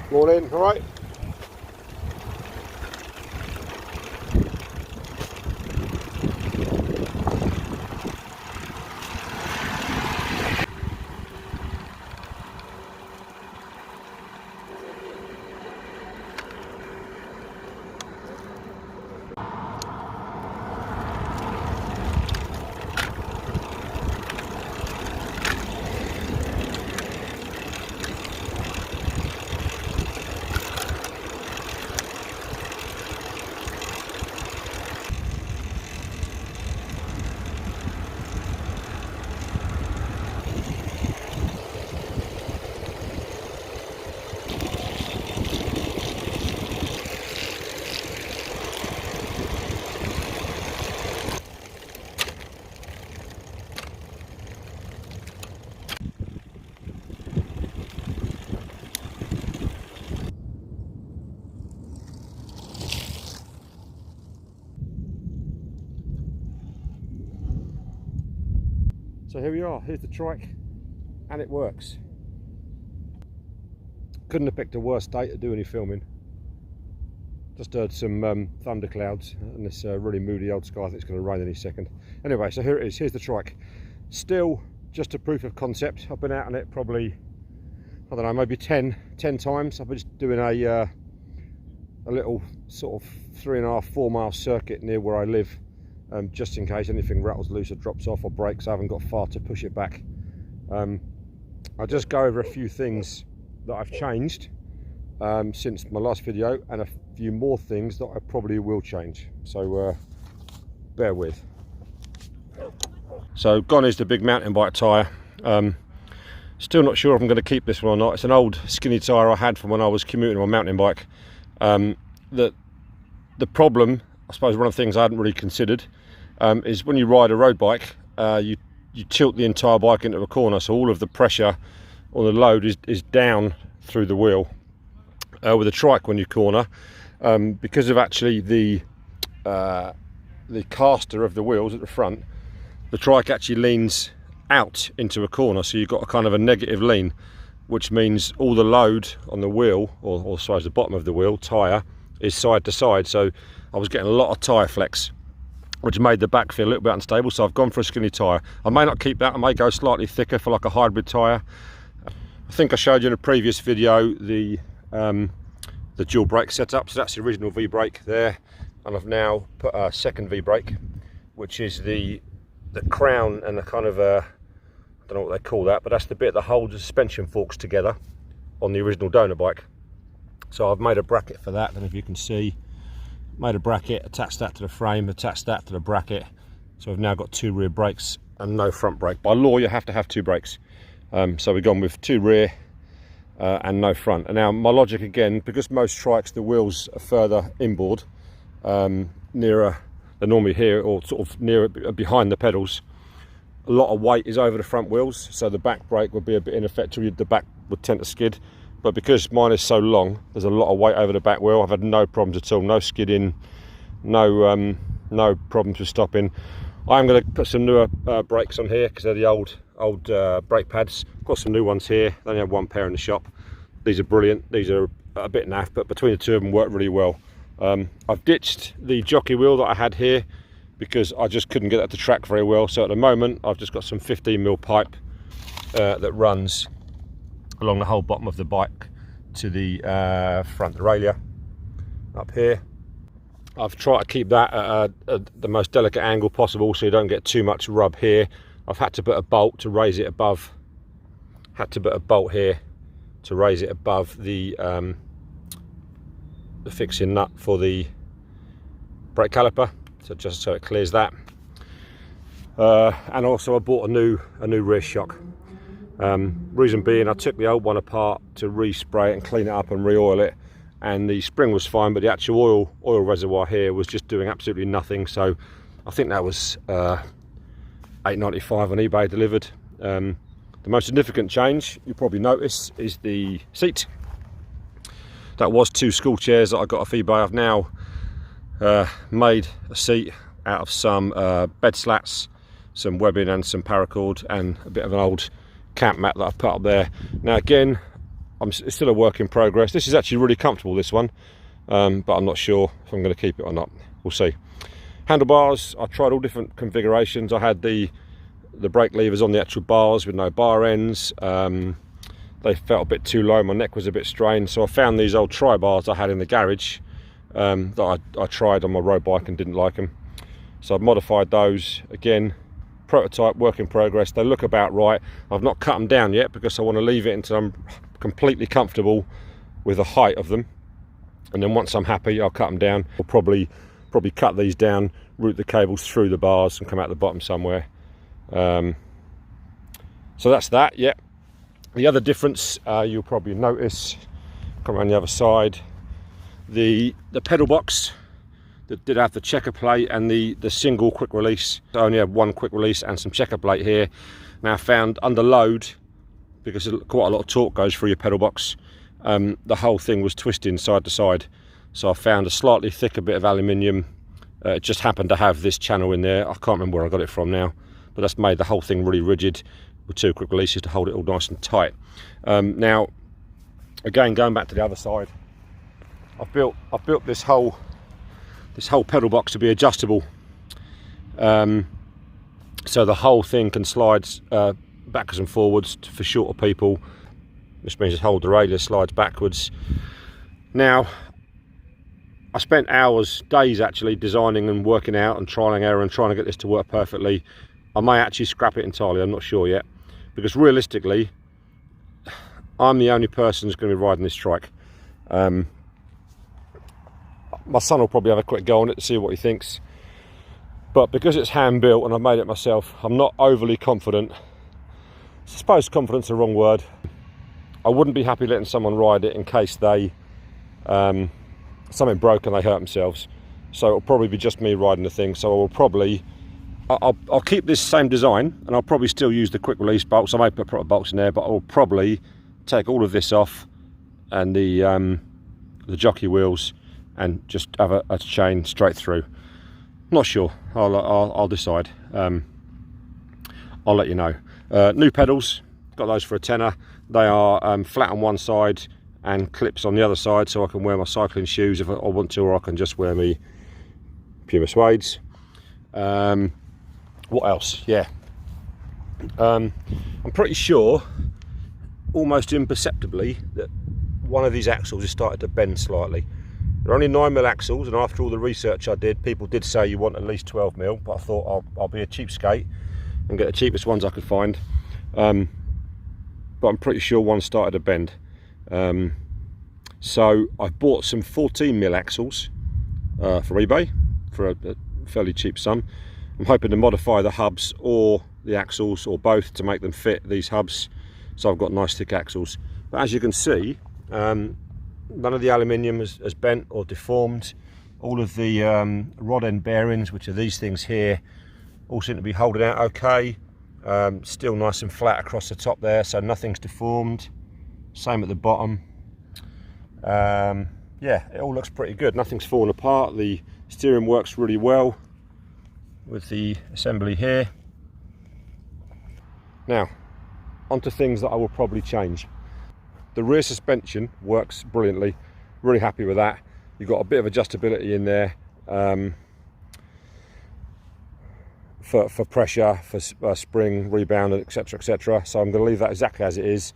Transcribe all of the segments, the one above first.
Morning, all right? So here we are, here's the trike, and it works. Couldn't have picked a worse day to do any filming. Just heard some thunderclouds and this really moody old sky. I think it's going to rain any second. Anyway, so here it is, here's the trike. Still just a proof of concept. I've been out on it probably, I don't know, maybe 10 times. I've been just doing a little sort of 3.5–4 mile circuit near where I live. Just in case anything rattles loose or drops off or breaks. I haven't got far to push it back. I'll just go over a few things that I've changed since my last video, and a few more things that I probably will change, so bear with. So gone is the big mountain bike tyre. Still not sure if I'm going to keep this one or not. It's an old skinny tyre I had from when I was commuting on my mountain bike. The problem, I suppose one of the things I hadn't really considered, is when you ride a road bike, you tilt the entire bike into a corner, so all of the pressure on the load is down through the wheel. With a trike, when you corner, because of actually the caster of the wheels at the front, the trike actually leans out into a corner, so you've got a kind of a negative lean, which means all the load on the wheel, or sorry, the bottom of the wheel tyre, is side to side. So I was getting a lot of tyre flex, which made the back feel a little bit unstable, so I've gone for a skinny tyre. I may not keep that, I may go slightly thicker for like a hybrid tyre. I think I showed you in a previous video the dual brake setup, so that's the original V-brake there, and I've now put a second V-brake, which is the crown and the kind of I don't know what they call that, but that's the bit that holds the suspension forks together on the original donor bike. So I've made a bracket for that, and if you can see, made a bracket, attached that to the frame, attached that to the bracket. So I've now got 2 rear brakes and no front brake. By law, you have to have 2 brakes. So we've gone with 2 rear and no front. And now my logic again, because most trikes, the wheels are further inboard, nearer than normally here, or sort of nearer behind the pedals, a lot of weight is over the front wheels, so the back brake would be a bit ineffective. The back would tend to skid. But because mine is so long, there's a lot of weight over the back wheel. I've had no problems at all, no skidding, no problems with stopping. I'm going to put some newer brakes on here because they're the old brake pads. I've got some new ones here. I only have 1 pair in the shop. These are brilliant. These are a bit naff, but between the 2 of them work really well. I've ditched the jockey wheel that I had here because I just couldn't get that to track very well. So at the moment, I've just got some 15mm pipe that runs along the whole bottom of the bike to the front derailleur up here. I've tried to keep that at the most delicate angle possible so you don't get too much rub here. I've had to put a bolt to raise it above, here to raise it above the fixing nut for the brake caliper, so just so it clears that. And also I bought a new rear shock. Reason being, I took the old one apart to respray it and clean it up and re-oil it, and the spring was fine, but the actual oil reservoir here was just doing absolutely nothing. So I think that was $8.95 on eBay delivered. The most significant change you probably notice is the seat. That was 2 school chairs that I got off eBay. I've now made a seat out of some bed slats, some webbing and some paracord, and a bit of an old camp mat that I've put up there. Now again, it's still a work in progress. This is actually really comfortable, this one, but I'm not sure if I'm going to keep it or not. We'll see. Handlebars, I tried all different configurations. I had the brake levers on the actual bars with no bar ends. They felt a bit too low, my neck was a bit strained, so I found these old tri-bars I had in the garage that I tried on my road bike and didn't like them. So I've modified those. Again, prototype, work in progress. They look about right. I've not cut them down yet because I want to leave it until I'm completely comfortable with the height of them, and then once I'm happy, I'll cut them down. I'll probably cut these down, route the cables through the bars and come out the bottom somewhere. So that's that. Yeah. The other difference you'll probably notice, come around the other side, the pedal box that did have the checker plate and the single quick release. I only have one quick release and some checker plate here. Now I found under load, because quite a lot of torque goes through your pedal box, the whole thing was twisting side to side. So I found a slightly thicker bit of aluminium. It just happened to have this channel in there. I can't remember where I got it from now, but that's made the whole thing really rigid with two quick releases to hold it all nice and tight. Now, again, going back to the other side, I've built this whole pedal box to be adjustable, so the whole thing can slide backwards and forwards for shorter people, which means the whole derailleur slides backwards. Now, I spent hours, days actually, designing and working out and trialing and error and trying to get this to work perfectly. I may actually scrap it entirely, I'm not sure yet, because realistically, I'm the only person who's going to be riding this trike. My son will probably have a quick go on it to see what he thinks, but because it's hand built and I've made it myself, I'm not overly confident. I suppose confidence is the wrong word. I wouldn't be happy letting someone ride it in case they something broke and they hurt themselves. So it'll probably be just me riding the thing. So I'll keep this same design, and I'll probably still use the quick release bolts. I may put proper bolts in there, but I'll probably take all of this off and the jockey wheels and just have a chain straight through. Not sure. I'll decide. I'll let you know. New pedals, got those for a tenner. They are flat on one side and clips on the other side, so I can wear my cycling shoes if I want to, or I can just wear me Puma suedes. What else? Yeah, I'm pretty sure, almost imperceptibly, that one of these axles has started to bend slightly. They're only 9mm axles, and after all the research I did, people did say you want at least 12mm, but I thought I'll be a cheapskate and get the cheapest ones I could find. But I'm pretty sure one started to bend. So I've bought some 14mm axles from eBay for a fairly cheap sum. I'm hoping to modify the hubs or the axles or both to make them fit these hubs, so I've got nice thick axles. But as you can see, none of the aluminium has bent or deformed. All of the rod end bearings, which are these things here, all seem to be holding out okay. Still nice and flat across the top there, so nothing's deformed. Same at the bottom. Yeah, it all looks pretty good. Nothing's fallen apart. The steering works really well with the assembly here. Now, onto things that I will probably change. The rear suspension works brilliantly. Really happy with that. You've got a bit of adjustability in there for pressure, for spring, rebound, etc, etc. So I'm going to leave that exactly as it is.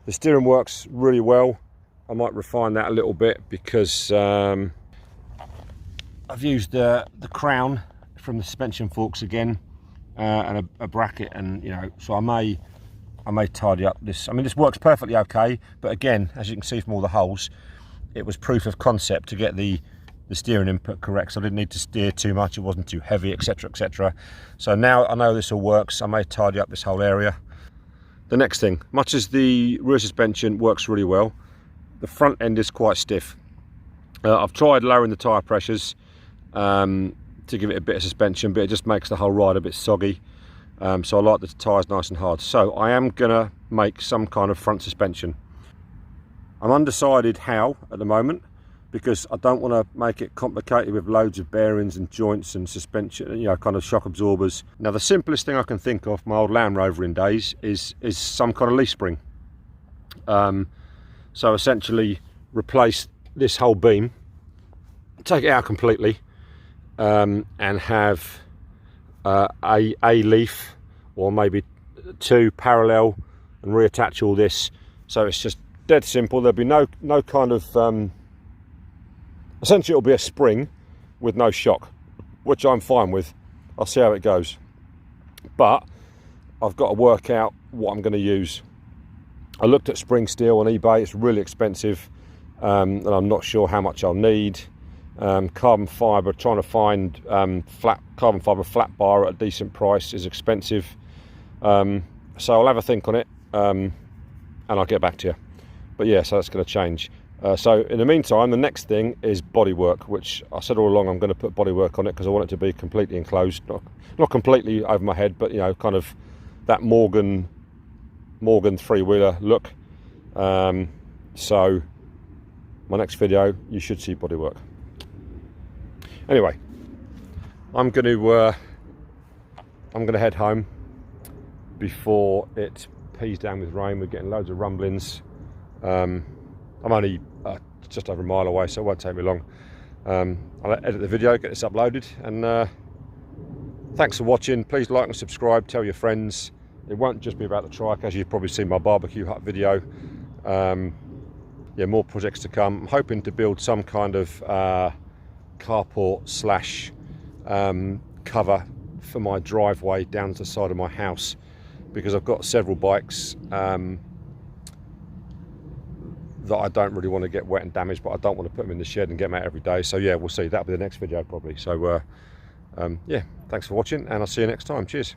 The steering works really well. I might refine that a little bit because I've used the crown from the suspension forks again, and a bracket, and so I may tidy up this. I mean, this works perfectly okay, but again, as you can see from all the holes, it was proof of concept to get the steering input correct, so I didn't need to steer too much, it wasn't too heavy, etc, etc. So now I know this all works, I may tidy up this whole area. The next thing, much as the rear suspension works really well, the front end is quite stiff. I've tried lowering the tyre pressures to give it a bit of suspension, but it just makes the whole ride a bit soggy. So I like the tyres nice and hard. So I am gonna make some kind of front suspension. I'm undecided how at the moment, because I don't want to make it complicated with loads of bearings and joints and suspension, kind of shock absorbers. Now the simplest thing I can think of, my old Land Rover in days, is some kind of leaf spring. So essentially replace this whole beam, take it out completely, and have a leaf or maybe two parallel, and reattach all this. So it's just dead simple. There'll be no kind of essentially it'll be a spring with no shock, which I'm fine with. I'll see how it goes, but I've got to work out what I'm going to use. I looked at spring steel on eBay. It's really expensive, and I'm not sure how much I'll need. Carbon fibre, trying to find carbon fibre flat bar at a decent price is expensive. So I'll have a think on it, and I'll get back to you. But yeah, so that's going to change. So in the meantime, the next thing is bodywork, which I said all along I'm going to put bodywork on it because I want it to be completely enclosed, not completely over my head, but you know, kind of that Morgan three-wheeler look. So my next video, you should see bodywork. Anyway, I'm going to head home before it pees down with rain. We're getting loads of rumblings. I'm only just over a mile away, so it won't take me long. I'll edit the video, get this uploaded, and thanks for watching. Please like and subscribe, tell your friends. It won't just be about the trike, as you've probably seen my barbecue hut video. Yeah, more projects to come. I'm hoping to build some kind of carport slash cover for my driveway down to the side of my house, because I've got several bikes that I don't really want to get wet and damaged, but I don't want to put them in the shed and get them out every day. So yeah, we'll see. That'll be the next video probably. So yeah, thanks for watching, and I'll see you next time. Cheers.